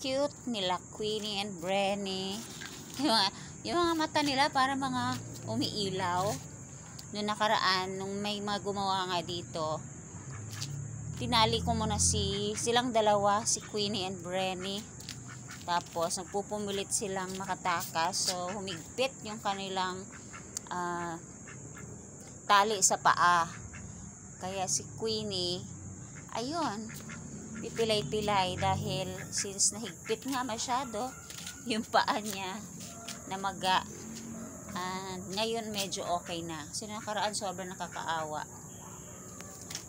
cute nila Queenie and Brenny. Yung mga mata nila para mga umiilaw. Noong nakaraan, nung may mga gumawa nga dito, tinali ko muna silang dalawa, si Queenie and Brenny. Tapos nagpupumilit silang makatakas. So humigpit yung kanilang tali sa paa. Kaya si Queenie, ayun, pipilay-pilay dahil since nahigpit nga masyado yung paa niya na maga. Ngayon medyo okay na. So nakaraan sobrang nakakaawa.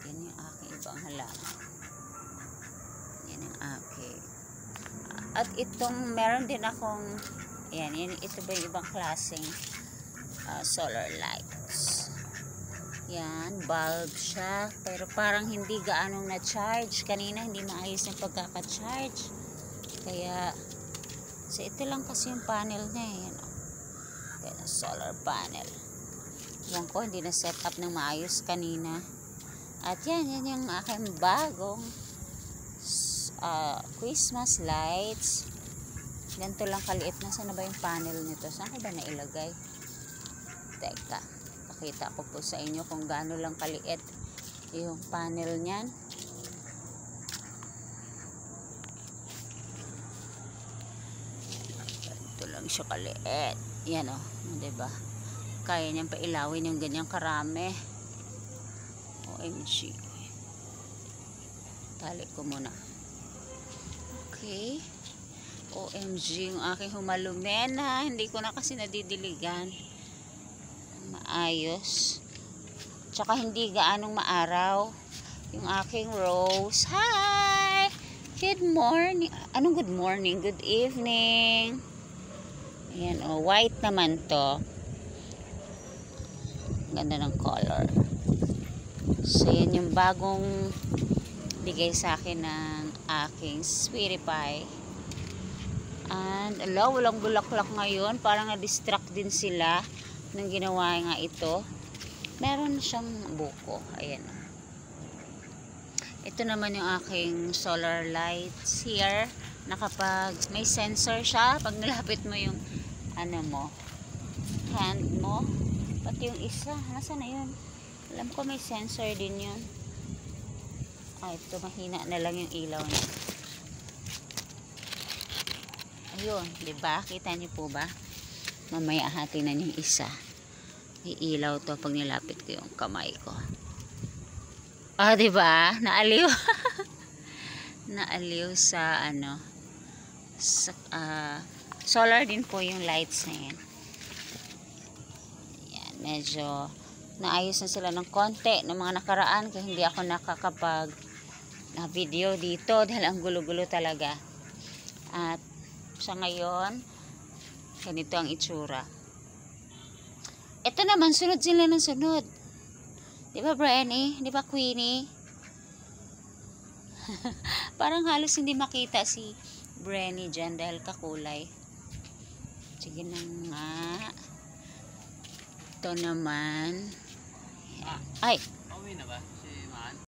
Yan yung aking ibang halaman. Yan yung aking. At itong meron din akong ito ba yung ibang klaseng solar lights. Yan, bulb siya. Pero parang hindi gaanong na-charge. Kanina hindi maayos yung pagkaka-charge. Kaya, so ito lang kasi yung panel niya. Yan, kaya solar panel. Yan ko, hindi na-set up ng maayos kanina. At yan yung aking bagong Christmas lights. Ganito lang kaliit. Nasaan na ba yung panel nito? Saan ko ba nailagay? Teka. Pakita ko po sa inyo kung gaano lang kaliit yung panel niyan. Ito lang siya kaliit. Yan o, diba? Kaya niyang pailawin yung ganyang karami. OMG. Tali ko muna. Okay. OMG yung aking humalumena. Hindi ko na kasi nadidiligan. Maayos. Tsaka hindi gaanong maaraw yung aking rose. Hi! Good morning. Anong good morning? Good evening. Ayan o. White naman to. Ganda ng color. So yan yung bagong bigay sa akin ng aking sweetie pie. And ala, walang bulaklak ngayon. Parang na-distract din sila nung ginawa nga ito. Meron siyang buko. Ayan. Ito naman yung aking solar lights here. Na kapag may sensor siya, pag nilapit mo yung hand mo, pati yung isa, nasaan na yun? Alam ko may sensor din yun. Ito mahina na lang yung ilaw niya. Ayun, diba? Kita niyo po ba? Mamaya hatinan yung isa. Iilaw to pag nilapit ko yung kamay ko. Diba? Naaliw. Naaliw sa solar din po yung lights na yan. Yan, medyo naayos na sila ng konti ng mga nakaraan kaya hindi ako nakakapag video dito dahil ang gulo-gulo talaga. At sa ngayon, ganito ang itsura. Ito naman, sunod sila ng sunod. Di ba, Brenny? Di ba, Queenie? Parang halos hindi makita si Brenny dyan dahil kakulay. Sige na nga. Ito naman. Ay! Pauwi na ba?